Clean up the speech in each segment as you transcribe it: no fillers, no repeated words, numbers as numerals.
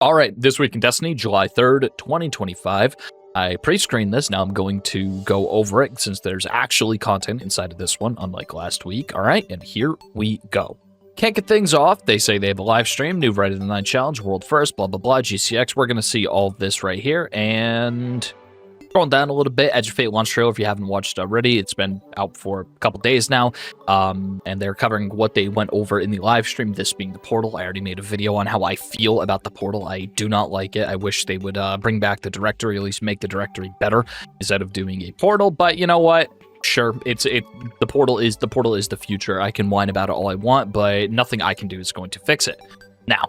All right, this week in Destiny, July 3rd, 2025. I pre-screened this. Now I'm going to go over it since there's actually content inside of this one, unlike last week. All right, and here we go. Can't get things off. They say they have a live stream, new Right of the Nine challenge, world first, blah, blah, blah, GCX. We're going to see all of this right here. And scrolling down a little bit, Edge of Fate launch trailer, if you haven't watched already, it's been out for a couple days now. And they're covering what they went over in the live stream, this being the portal. I already made a video on how I feel about the portal. I do not like it. I wish they would bring back the directory, at least make the directory better instead of doing a portal. But you know what? Sure, the portal is the future. I can whine about it all I want, but nothing I can do is going to fix it. Now,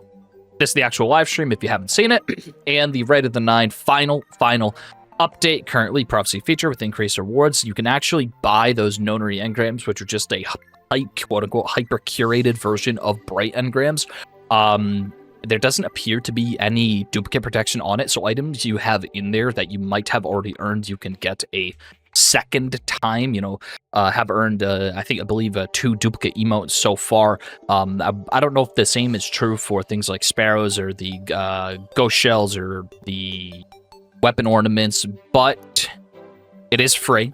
this is the actual live stream if you haven't seen it, and the Right of the Nine final update, currently prophecy feature with increased rewards. You can actually buy those nonary engrams, which are just a quote-unquote hyper-curated version of bright engrams. There doesn't appear to be any duplicate protection on it, so items you have in there that you might have already earned, you can get a second time, have earned, I believe 2 duplicate emotes so far. I don't know if the same is true for things like sparrows or the ghost shells or the weapon ornaments, but it is free.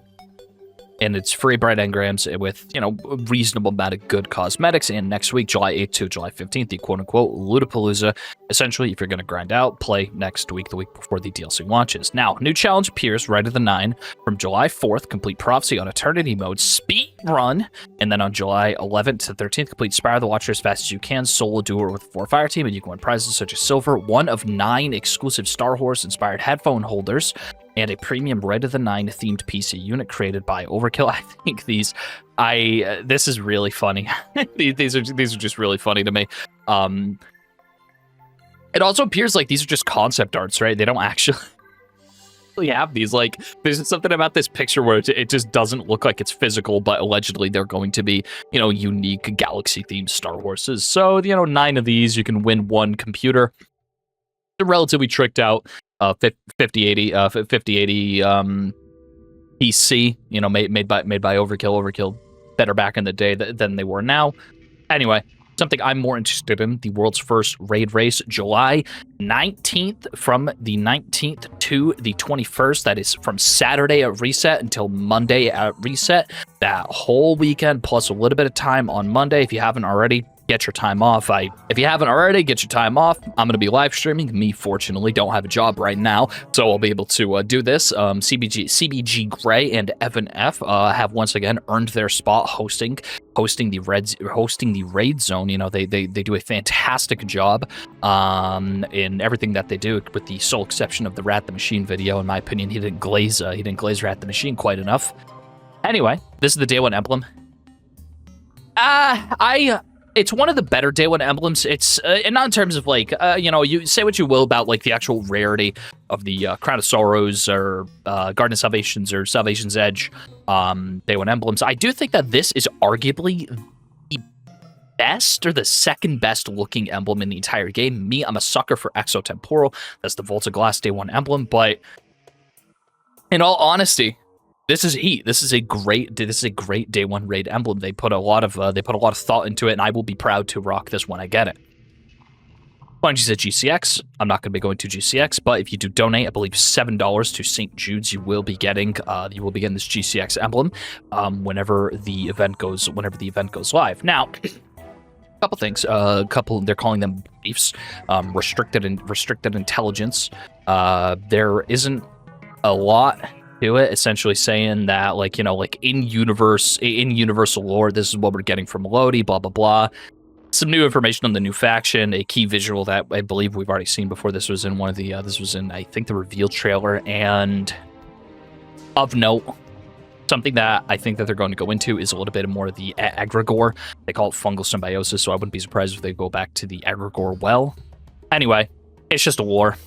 And it's free bright engrams with, a reasonable amount of good cosmetics. And next week, July 8th to July 15th, the quote-unquote Ludapalooza. Essentially, if you're going to grind out, play next week, the week before the DLC launches. Now, new challenge appears Right of the Nine from July 4th, complete Prophecy on Eternity mode, speed run. And then on July 11th to 13th, complete Spire the Watcher as fast as you can, solo duo with 4 fire team, and you can win prizes such as silver, 1 of 9 exclusive Star Horse-inspired headphone holders, and a premium Right of the Nine themed PC unit created by Overkill. I think this is really funny. these are just really funny to me. It also appears like these are just concept arts, right? They don't actually have these. Like, there's something about this picture where it just doesn't look like it's physical, but allegedly they're going to be, unique galaxy-themed Star Horses. So, 9 of these, you can win 1 computer. They're relatively tricked out. 5080 PC, made by Overkill better back in the day than they were now. Anyway, something I'm more interested in, the world's first raid race, July 19th, from the 19th to the 21st. That is from Saturday at reset until Monday at reset. That whole weekend plus a little bit of time on Monday. If you haven't already, get your time off. If you haven't already, get your time off. I'm going to be live streaming. Me, fortunately, don't have a job right now, so I'll be able to do this. CBG Gray and Evan F have once again earned their spot hosting the raid zone. They do a fantastic job in everything that they do, with the sole exception of the Rat the Machine video. In my opinion, he didn't glaze Rat the Machine quite enough. Anyway, this is the Day 1 emblem. It's one of the better Day 1 emblems. It's and not in terms of you say what you will about the actual rarity of the Crown of Sorrows or Garden of Salvations or Salvation's Edge Day 1 emblems. I do think that this is arguably the best or the second best looking emblem in the entire game. Me, I'm a sucker for Exotemporal. That's the Volta Glass Day 1 emblem. But in all honesty, this is heat. This is a great Day 1 raid emblem. They put a lot of thought into it, and I will be proud to rock this when I get it. Bungie's at GCX. I'm not going to be going to GCX, but if you do donate, I believe $7 to St. Jude's, you will be getting this GCX emblem whenever the event goes live. Now, a couple things. They're calling them briefs, restricted intelligence. There isn't a lot to it, essentially saying that in universal lore, this is what we're getting from Lodi, blah blah blah. Some new information on the new faction, a key visual that I believe we've already seen before. This was in I think the reveal trailer, and of note, something that I think that they're going to go into is a little bit more of the egregore. They call it fungal symbiosis, so I wouldn't be surprised if they go back to the egregore well. Anyway, it's just a war.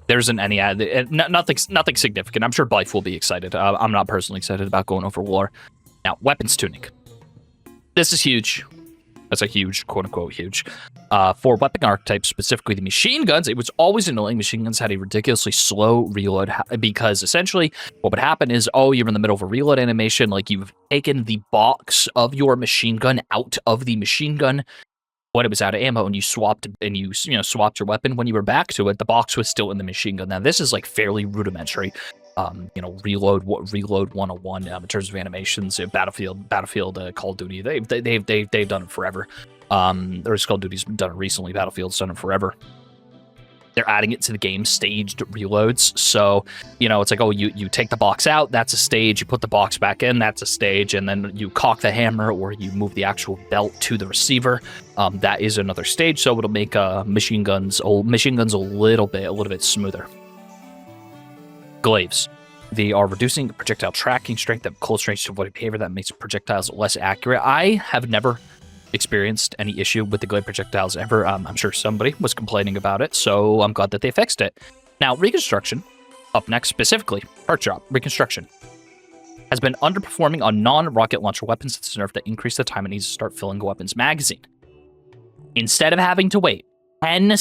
There isn't any nothing significant. I'm sure Blythe will be excited. I'm not personally excited about going over war. Now, weapons tunic. This is huge. That's a huge, quote-unquote huge. For weapon archetypes, specifically the machine guns, it was always annoying. Machine guns had a ridiculously slow reload because essentially what would happen is, you're in the middle of a reload animation, you've taken the box of your machine gun out of the machine gun when it was out of ammo and you swapped swapped your weapon, when you were back to it, the box was still in the machine gun. Now this is like fairly rudimentary. Reload 101 in terms of animations. Battlefield, Call of Duty, they've done it forever. There's Call of Duty's done it recently. Battlefield's done it forever. They're adding it to the game, staged reloads. So, it's like, oh, you take the box out, that's a stage. You put the box back in, that's a stage. And then you cock the hammer or you move the actual belt to the receiver. That is another stage. So it'll make machine guns a little bit smoother. Glaives. They are reducing projectile tracking strength at close range to avoid behavior that makes projectiles less accurate. I have never experienced any issue with the glaive projectiles ever. I'm sure somebody was complaining about it, so I'm glad that they fixed it. Now, Reconstruction, up next, specifically, perk drop, Reconstruction, has been underperforming on non-rocket launcher weapons. It's nerfed to increase the time it needs to start filling a weapon's magazine. Instead of having to wait 10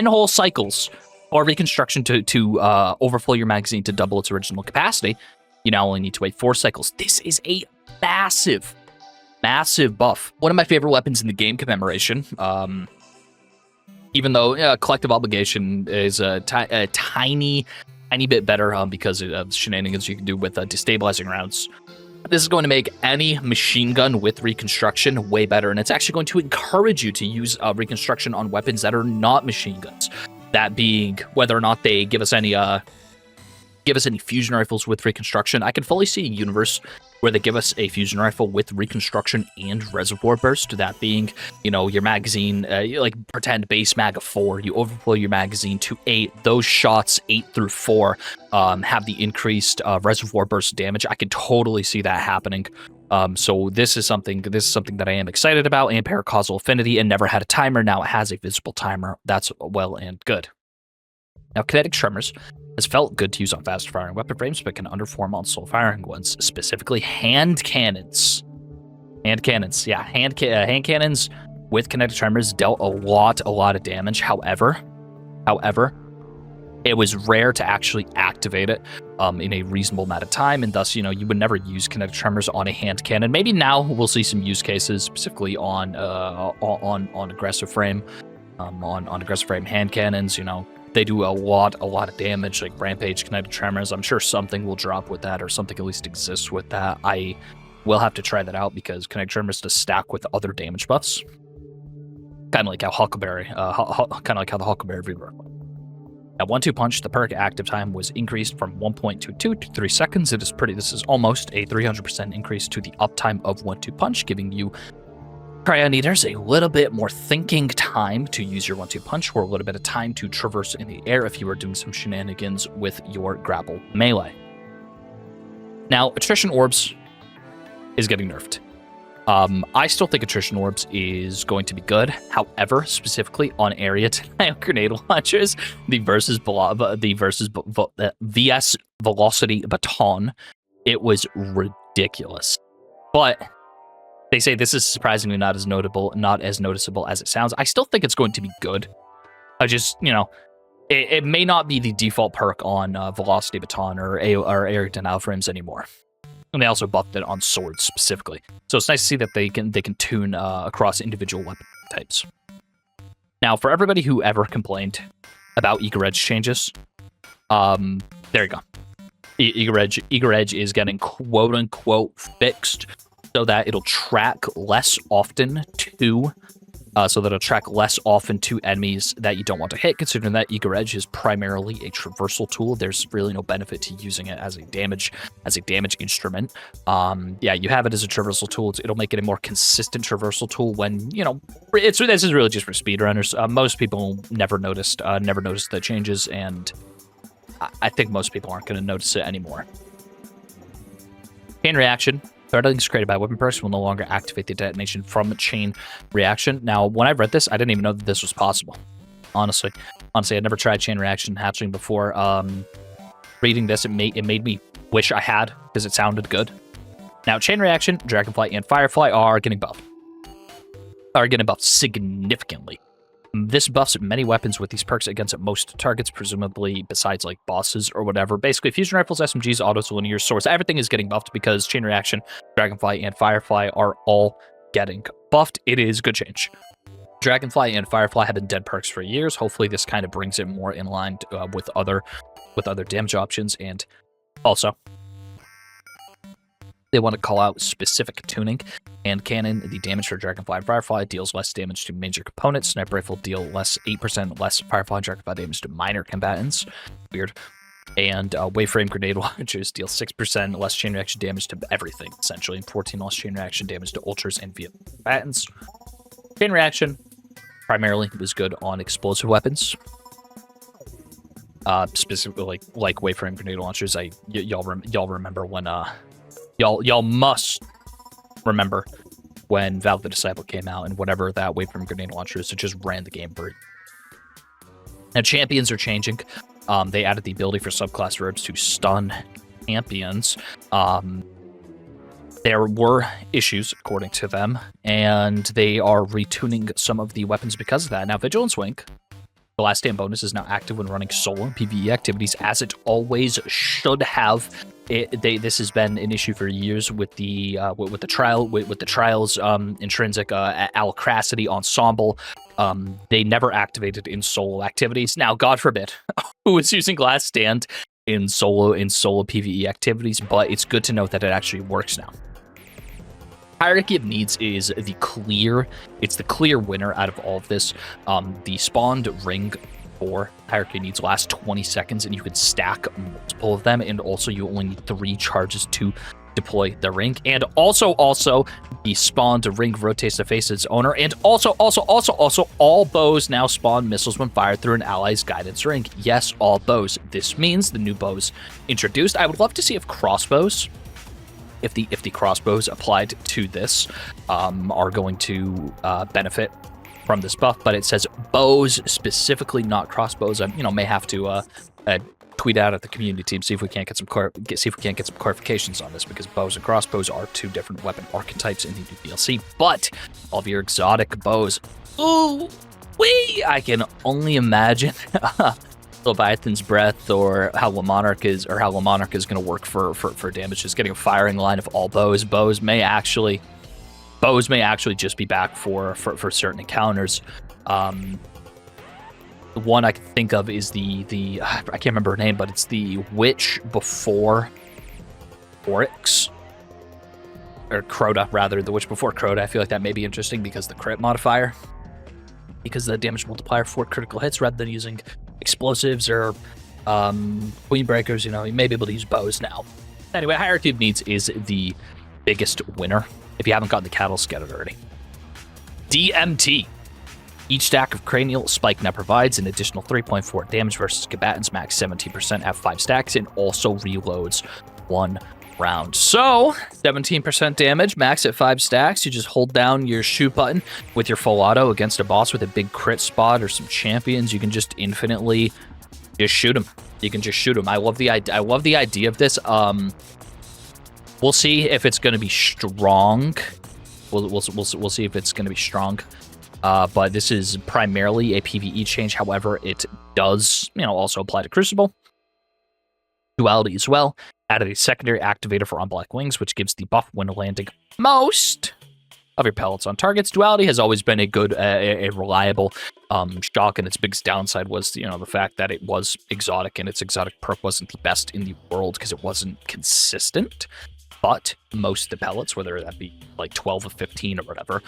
whole cycles, or Reconstruction to overflow your magazine to double its original capacity, you now only need to wait 4 cycles. This is a massive buff. One of my favorite weapons in the game, Commemoration. Even though Collective Obligation is a tiny bit better because of shenanigans you can do with destabilizing rounds. This is going to make any machine gun with Reconstruction way better, and it's actually going to encourage you to use Reconstruction on weapons that are not machine guns. That being whether or not they give us any fusion rifles with Reconstruction. I can fully see a universe where they give us a fusion rifle with Reconstruction and Reservoir Burst. That being, your magazine, like pretend base mag of 4, you overflow your magazine to 8. Those shots 8 through 4 have the increased Reservoir Burst damage. I can totally see that happening. So this is something that I am excited about. Ampere Causal Affinity, and never had a timer. Now it has a visible timer. That's well and good. Now, Kinetic Tremors has felt good to use on faster firing weapon frames, but can underperform on slow firing ones, specifically hand cannons. Hand cannons with Kinetic Tremors dealt a lot of damage. However, it was rare to actually activate it in a reasonable amount of time, and thus, you would never use Kinetic Tremors on a hand cannon. Maybe now we'll see some use cases, specifically on aggressive frame, on aggressive frame hand cannons. They do a lot of damage, like Rampage Kinetic Tremors. I'm sure something will drop with that, or something at least exists with that. I will have to try that out because Kinetic Tremors does stack with other damage buffs, kind of like how the Huckleberry rework. At 1-2 punch, the perk active time was increased from 1.22 to 3 seconds. This is almost a 300% increase to the uptime of 1-2 punch, giving you Cryon Eaters a little bit more thinking time to use your 1-2 punch, or a little bit of time to traverse in the air if you are doing some shenanigans with your grapple melee. Now, Attrition Orbs is getting nerfed. I still think Attrition Orbs is going to be good. However, specifically on area denial grenade launchers, the VS Velocity Baton, it was ridiculous. But they say this is surprisingly not as noticeable as it sounds. I still think it's going to be good. I just, it may not be the default perk on Velocity Baton or area denial frames anymore. And they also buffed it on swords specifically. So it's nice to see that they can tune across individual weapon types. Now, for everybody who ever complained about Eager Edge changes, there you go. Eager Edge is getting quote-unquote fixed so that it'll track less often to enemies that you don't want to hit, considering that Eager Edge is primarily a traversal tool. There's really no benefit to using it as a damage instrument. You have it as a traversal tool. It'll make it a more consistent traversal tool when, this is really just for speedrunners. Most people never noticed the changes, and I think most people aren't going to notice it anymore. Chain reaction. Threadings created by weapon perks will no longer activate the detonation from a chain reaction. Now, when I read this, I didn't even know that this was possible. Honestly, I'd never tried chain reaction hatching before. Reading this, it made me wish I had, because it sounded good. Now, chain reaction, Dragonfly, and Firefly are getting buffed. Significantly. This buffs many weapons with these perks against most targets, presumably besides like bosses or whatever. Basically, fusion rifles, SMGs, autos, linear swords, everything is getting buffed because chain reaction, Dragonfly, and Firefly are all getting buffed. It is good change. Dragonfly and Firefly have been dead perks for years. Hopefully this kind of brings it more in line with other damage options. And also, they want to call out specific tuning. And Cannon, the damage for Dragonfly and Firefly deals less damage to major components. Sniper Rifle deal 8% less Firefly and Dragonfly damage to minor combatants. Weird. And Waveframe Grenade Launchers deal 6% less chain reaction damage to everything, essentially, and 14 less chain reaction damage to ultras and vehicle combatants. Chain reaction primarily was good on explosive weapons. Specifically like Waveframe Grenade Launchers. Y'all remember when y'all must remember when Valve the Disciple came out and whatever that Waveframe Grenade Launchers, it just ran the game for it. Now champions are changing. They added the ability for subclass verbs to stun champions. There were issues, according to them, and they are retuning some of the weapons because of that. Now, Vigilance Wink, the last stand bonus, is now active when running solo and PvE activities, as it always should have. This has been an issue for years with the trials, intrinsic Alacracity ensemble. They never activated in solo activities. Now, God forbid, who is using Last Stand in solo PvE activities, but it's good to note that it actually works now. Hierarchy of Needs is the clear winner out of all of this. The spawned ring for Hierarchy of Needs lasts 20 seconds, and you can stack multiple of them, and also you only need 3 charges to deploy the ring. And also the spawned ring rotates to face its owner, and also all bows now spawn missiles when fired through an ally's guidance ring. Yes, all bows. This means the new bows introduced. I would love to see if crossbows, if the crossbows applied to this are going to benefit from this buff, but it says bows specifically, not crossbows. I may have to tweet out at the community team, see if we can't get some clarifications on this, because bows and crossbows are 2 different weapon archetypes in the new DLC. But all of your exotic bows, I can only imagine Leviathan's Breath or how La Monarch is going to work for damage. Just getting a firing line of all bows. Bows may actually just be back for certain encounters. The one I can think of is the I can't remember her name, but it's the witch before Oryx, or Crota rather. The witch before Crota. I feel like that may be interesting because the crit modifier, because the damage multiplier for critical hits, rather than using explosives or queen breakers. You may be able to use bows now. Anyway, Hierarchy of Needs is the biggest winner. If you haven't gotten the catalyst, get it already. DMT. Each stack of Cranial Spike now provides an additional 3.4 damage versus combatants, max 17% at 5 stacks, and also reloads 1 round. So, 17% damage, max at 5 stacks. You just hold down your shoot button with your full auto against a boss with a big crit spot or some champions. You can just infinitely just shoot them. You can just shoot them. I love the idea of this. We'll see if it's going to be strong. We'll see if it's going to be strong. But this is primarily a PvE change. However, it does, also apply to Crucible. Duality as well. Added a secondary activator for On Black Wings, which gives the buff when landing most of your pellets on targets. Duality has always been a good, a reliable shock, and its biggest downside was, the fact that it was exotic, and its exotic perk wasn't the best in the world because it wasn't consistent. But most of the pellets, whether that be like 12 or 15 or whatever,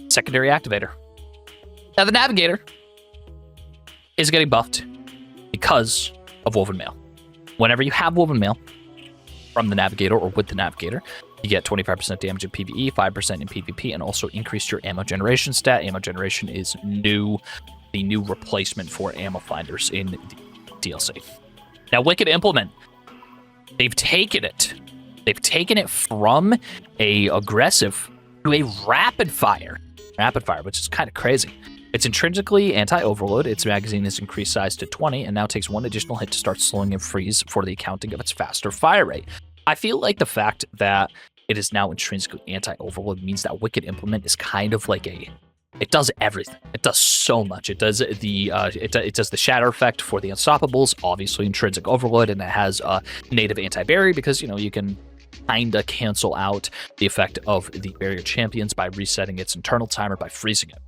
secondary activator. Now the Navigator is getting buffed because of Woven Mail. Whenever you have Woven Mail from the Navigator or with the Navigator, you get 25% damage in PvE, 5% in PvP, and also increase your ammo generation stat. Ammo generation is the new replacement for ammo finders in the DLC. Now Wicked Implement. They've taken it from a aggressive to a rapid fire, which is kind of crazy. It's intrinsically anti-overload. Its magazine is increased size to 20 and now takes 1 additional hit to start slowing and freeze for the accounting of its faster fire rate. I feel like the fact that it is now intrinsically anti-overload means that Wicked Implement is kind of like it does everything. It does so much. It does it does the shatter effect for the Unstoppables, obviously intrinsic overload, and it has native anti-barrier because you can kinda cancel out the effect of the barrier champions by resetting its internal timer by freezing it.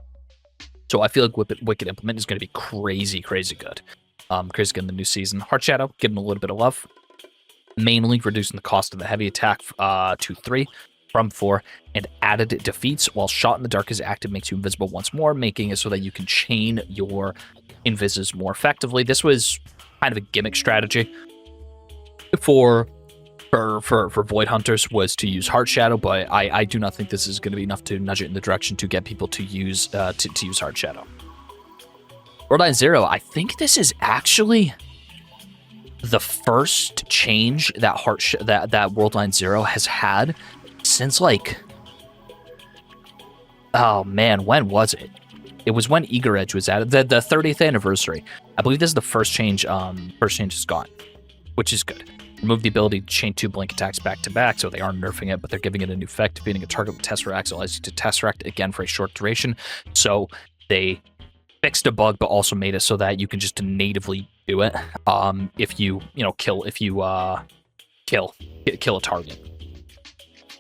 So I feel like Wicked Implement is going to be crazy good. Crazy good in the new season. Heart Shadow, give him a little bit of love. Mainly reducing the cost of the heavy attack to 3 from 4, and added defeats while Shot in the Dark is active makes you invisible once more, making it so that you can chain your invises more effectively. This was kind of a gimmick strategy for Void Hunters, was to use Heart Shadow, but I do not think this is going to be enough to nudge it in the direction to get people to use use Heart Shadow. Worldline Zero, I think this is actually the first change that that Worldline Zero has had since, like, oh man, when was it? It was when Eager Edge was added, the 30th anniversary. I believe this is the first change is gone, which is good. Remove the ability to chain 2 blink attacks back to back, so they aren't nerfing it, but they're giving it a new effect. Defeating a target with Tesseract allows you to Tesseract again for a short duration. So they fixed a bug, but also made it so that you can just natively do it if you kill a target.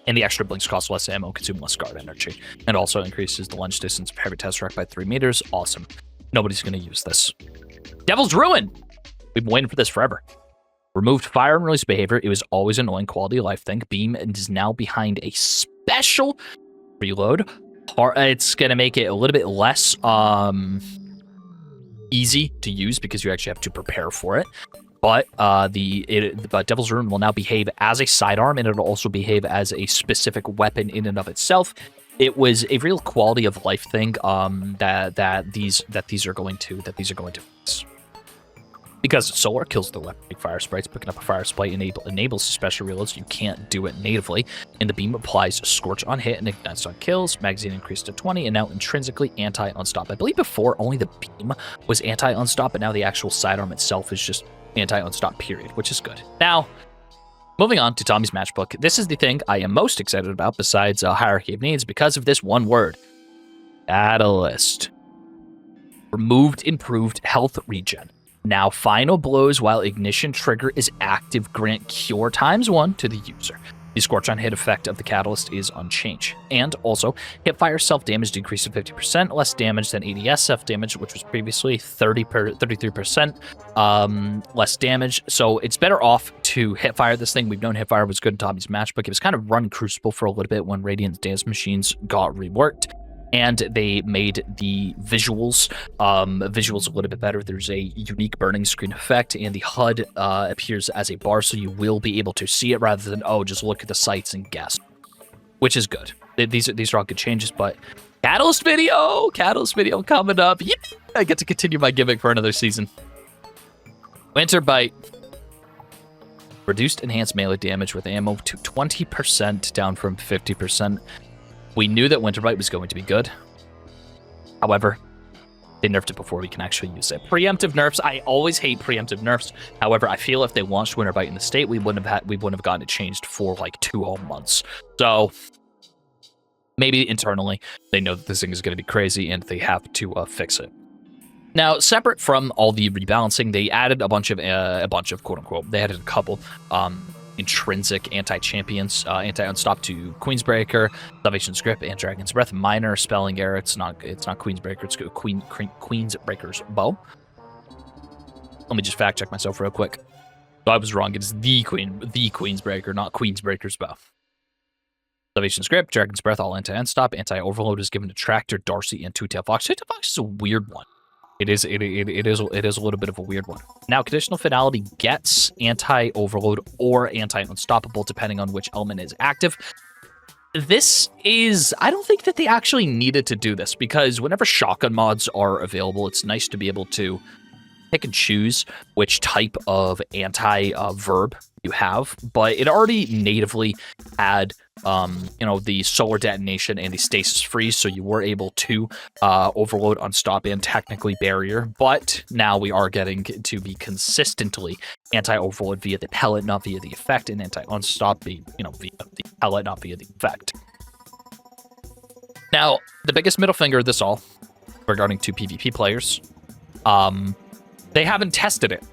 And the extra blinks cost less ammo, consume less guard energy, and also increases the lunge distance of heavy Tesseract by 3 meters. Awesome. Nobody's going to use this. Devil's Ruin! We've been waiting for this forever. Removed fire and release behavior. It was always an annoying quality of life thing. Beam is now behind a special reload. It's going to make it a little bit less easy to use because you actually have to prepare for it. But Devil's Ruin will now behave as a sidearm, and it'll also behave as a specific weapon in and of itself. It was a real quality of life thing that these are going to fix. Because Solar kills the weapon, like fire sprites, picking up a fire sprite enables special reloads. You can't do it natively. And the beam applies Scorch on hit and ignites on kills. Magazine increased to 20 and now intrinsically anti-unstop. I believe before only the beam was anti-unstop, but now the actual sidearm itself is just anti-unstop period, which is good. Now, moving on to Tommy's matchbook. This is the thing I am most excited about besides Hierarchy of Needs because of this one word. Catalyst. Removed improved health regen. Now, final blows while ignition trigger is active grant cure ×1 to the user. The Scorch on hit effect of the catalyst is unchanged. And also, hipfire self-damage decreased to 50%, less damage than ADS self-damage, which was previously 33% less damage. So it's better off to hipfire this thing. We've known hipfire was good in Tommy's matchbook. It was kind of running Crucible for a little bit when Radiant Dance Machines got reworked. And they made the visuals a little bit better. There's a unique burning screen effect, and the HUD appears as a bar, so you will be able to see it rather than, just look at the sights and guess, which is good. These are all good changes, but Catalyst video coming up. Yep, I get to continue my gimmick for another season. Winter Bite. Reduced enhanced melee damage with ammo to 20%, down from 50%. We knew that Winter Bite was going to be good. However, they nerfed it before we can actually use it. Preemptive nerfs. I always hate preemptive nerfs. However, I feel if they launched Winter Bite in the state, we wouldn't have gotten it changed for like 2 whole months. So maybe internally they know that this thing is going to be crazy and they have to fix it. Now, separate from all the rebalancing, they added a bunch of quote unquote. They added a couple intrinsic anti-champions, anti-unstop to Queensbreaker, Salvation's Grip, and Dragon's Breath. Minor spelling error. It's not Queensbreaker. It's Queensbreaker's Bow. Let me just fact check myself real quick. So I was wrong. It is the Queensbreaker, not Queensbreaker's Bow. Salvation's Grip, Dragon's Breath, all anti-unstop. Anti-overload is given to Tractor, Darcy, and Two-Tail Fox. Two-Tail Fox is a weird one. It is a little bit of a weird one. Now, Conditional Finality gets anti-overload or anti-unstoppable, depending on which element is active. I don't think that they actually needed to do this, because whenever shotgun mods are available, it's nice to be able to pick and choose which type of anti-verb you have, but it already natively had the solar detonation and the stasis freeze, so you were able to overload, unstop, and technically barrier. But now we are getting to be consistently anti-overload via the pellet, not via the effect, and anti-unstop via the pellet, not via the effect. Now, the biggest middle finger of this all, regarding to PvP players, they haven't tested it.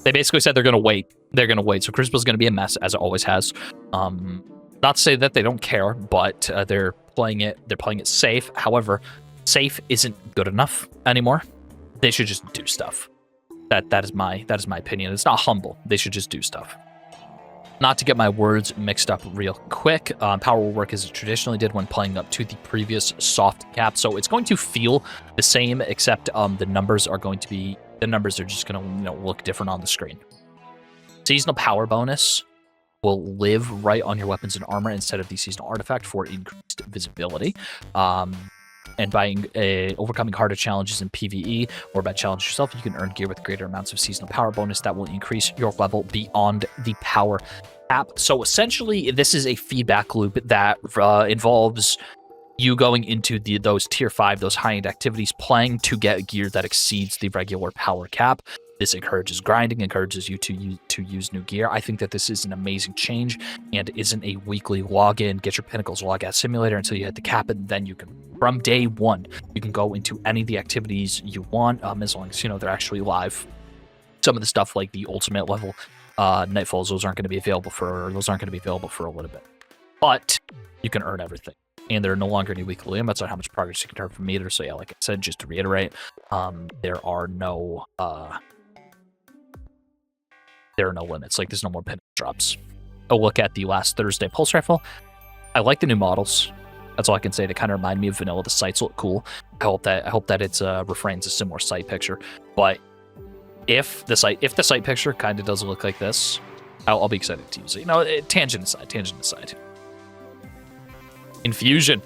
They basically said they're going to wait. They're going to wait. So Crucible's going to be a mess, as it always has. Not to say that they don't care, but they're playing it safe. However, safe isn't good enough anymore. They should just do stuff. That is my opinion. It's not humble. They should just do stuff. Not to get my words mixed up real quick, power will work as it traditionally did when playing up to the previous soft cap. So it's going to feel the same, except the numbers are just going to look different on the screen. Seasonal power bonus will live right on your weapons and armor instead of the seasonal artifact for increased visibility. And by overcoming harder challenges in PvE or by challenge yourself, you can earn gear with greater amounts of seasonal power bonus that will increase your level beyond the power cap. So essentially, this is a feedback loop that involves you going into those tier 5, those high-end activities, playing to get gear that exceeds the regular power cap. This encourages grinding, encourages you to use new gear. I think that this is an amazing change and isn't a weekly login, get your Pinnacles log out simulator until you hit the cap, and then you can, from day one, you can go into any of the activities you want, as long as, they're actually live. Some of the stuff like the ultimate level Nightfalls, those aren't going to be available for a little bit. But you can earn everything. And there are no longer any weekly limits on how much progress you can turn from meter. So yeah, like I said, just to reiterate, there are no limits. Like, there's no more pin drops. A look at the last Thursday pulse rifle. I like the new models. That's all I can say. They kind of remind me of vanilla. The sights look cool. I hope that it's refrains a similar sight picture. But if the sight picture kind of does look like this, I'll be excited to use it. Tangent aside. Infusion.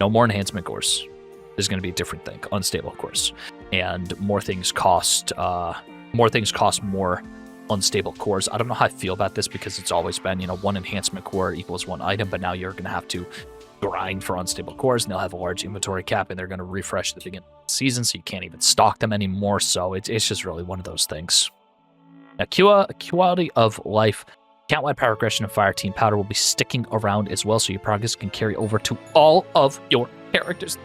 No more enhancement cores. There's going to be a different thing. Unstable cores. And more things cost more unstable cores. I don't know how I feel about this because it's always been, one enhancement core equals one item, but now you're going to have to grind for unstable cores, and they'll have a large inventory cap, and they're going to refresh the beginning of the season, so you can't even stock them anymore. So it's just really one of those things. Now, quality of life. Count-wide power aggression and fire team powder will be sticking around as well, so your progress can carry over to all of your characters.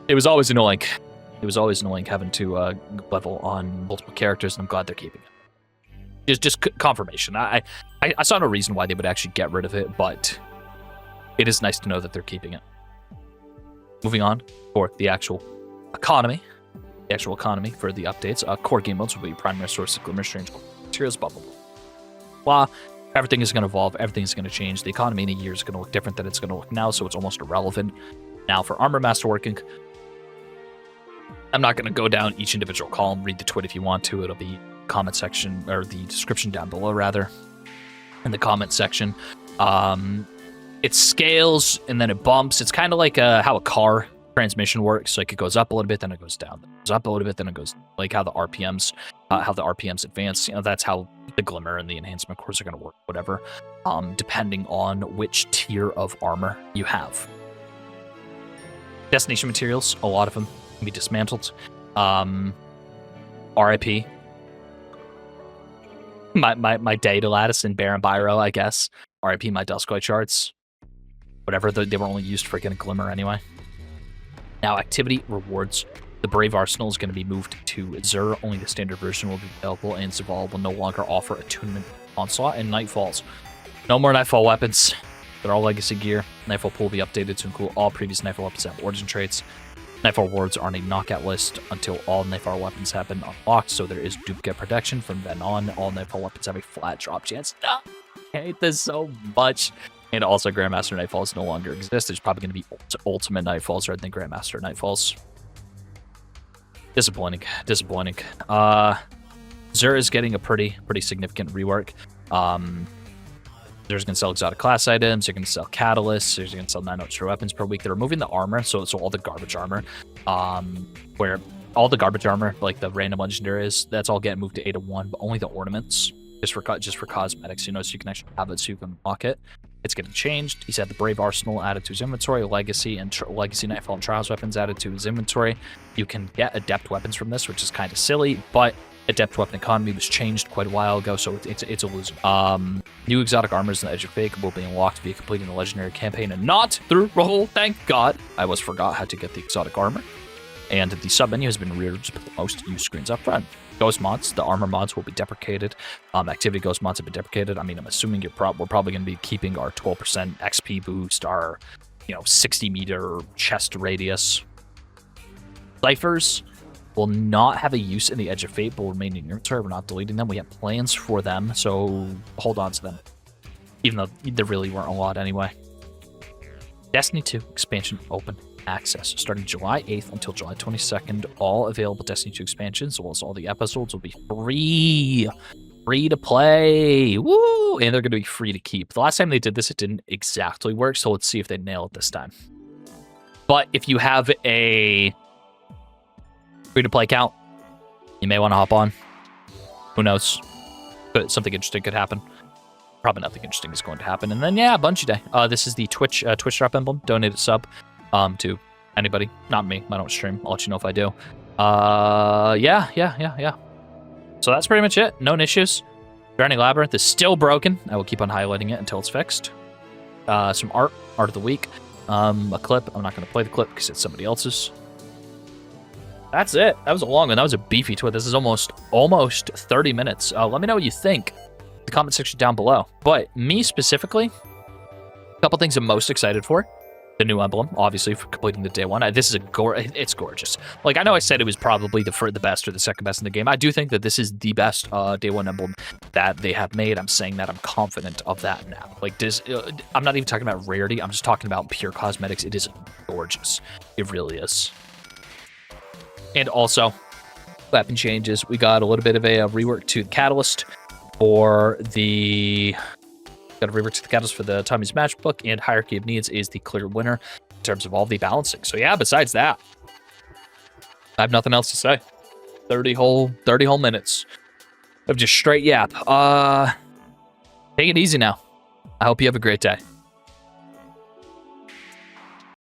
It was always annoying. Having to level on multiple characters, and I'm glad they're keeping it. Just confirmation. I saw no reason why they would actually get rid of it, but it is nice to know that they're keeping it. Moving on for the actual economy. The actual economy for the updates. Core game modes will be primary source of Glimmer, Strange materials, blah, blah, blah. Everything is going to evolve. Everything is going to change. The economy in a year is going to look different than it's going to look now, so it's almost irrelevant. Now, for Armor Masterworking, I'm not going to go down each individual column. Read the TWID if you want to. It'll be comment section, or the description down below, rather, in the comment section. It scales, and then it bumps. It's kind of like how a car transmission works. Like, it goes up a little bit, then it goes down. Then it goes up a little bit, then it goes, like how the RPMs advance. That's how the Glimmer and the enhancement cores are going to work, whatever, depending on which tier of armor you have. Destination materials, a lot of them can be dismantled. RIP. My data lattice in Baron Byro, I guess. RIP my Dusklight shards. Whatever, they were only used for getting Glimmer anyway. Now, activity rewards. The Brave Arsenal is going to be moved to Zur. Only the standard version will be available, and Zaval will no longer offer attunement onslaught and Nightfalls. No more Nightfall weapons. They're all legacy gear. Nightfall pool will be updated to include all previous Nightfall weapons that have origin traits. Nightfall rewards are on a knockout list until all Nightfall weapons have been unlocked, so there is duplicate protection. From then on, all Nightfall weapons have a flat drop chance. I hate this so much. And also, Grandmaster Nightfalls no longer exist. There's probably going to be Ultimate Nightfalls rather than Grandmaster Nightfalls. Disappointing. Zur is getting a pretty significant rework. They're going to sell exotic class items. They're going to sell catalysts. They're going to sell 9 extra weapons per week. They're removing the armor, so all the garbage armor, where all the garbage armor, like the random legendary is, that's all getting moved to 8-1, but only the ornaments, just for cosmetics, so you can actually have it so you can unlock it. It's getting changed. He's had the Brave Arsenal added to his inventory, Legacy and Legacy Nightfall and Trials weapons added to his inventory. You can get Adept weapons from this, which is kind of silly, but Adept weapon economy was changed quite a while ago, so it's a loser. New exotic armors in the Edge of Fake will be unlocked via completing the legendary campaign and not through roll. Thank God. I forgot how to get the exotic armor. and the sub-menu has been rerouted to put the most used screens up front. Ghost mods, the armor mods will be deprecated. Activity ghost mods have been deprecated. I mean, I'm assuming we're probably going to be keeping our 12% XP boost, our 60-meter chest radius. Ciphers will not have a use in the Edge of Fate, but will remain in your inventory. We're not deleting them. We have plans for them, so hold on to them. Even though there really weren't a lot anyway. Destiny 2 expansion open access. Starting July 8th until July 22nd, all available Destiny 2 expansions, as well as all the episodes, will be free. Free to play. Woo! And they're going to be free to keep. The last time they did this, it didn't exactly work, so let's see if they nail it this time. But if you have a free-to-play account, you may want to hop on. Who knows? But something interesting could happen. Probably nothing interesting is going to happen. And then, yeah, Bungie Day. This is the Twitch drop emblem. Donated sub to anybody. Not me. I don't stream. I'll let you know if I do. Yeah. So that's pretty much it. Known issues. Drowning Labyrinth is still broken. I will keep on highlighting it until it's fixed. Some art of the week. A clip. I'm not going to play the clip because it's somebody else's. That's it. That was a long one. That was a beefy TWID. This is almost 30 minutes. Let me know what you think in the comment section down below. But me specifically, a couple things I'm most excited for. The new emblem, obviously, for completing the day one. This is it's gorgeous. Like, I know I said it was probably the best or the second best in the game. I do think that this is the best day one emblem that they have made. I'm saying that I'm confident of that now. Like, I'm not even talking about rarity. I'm just talking about pure cosmetics. It is gorgeous. It really is. And also, weapon changes. We got a little bit of a rework to the catalyst for the... Got a rework to the catalyst for the Tommy's Matchbook, and Hierarchy of Needs is the clear winner in terms of all the balancing. So yeah, besides that, I have nothing else to say. 30 whole minutes of just straight yap. Take it easy now. I hope you have a great day.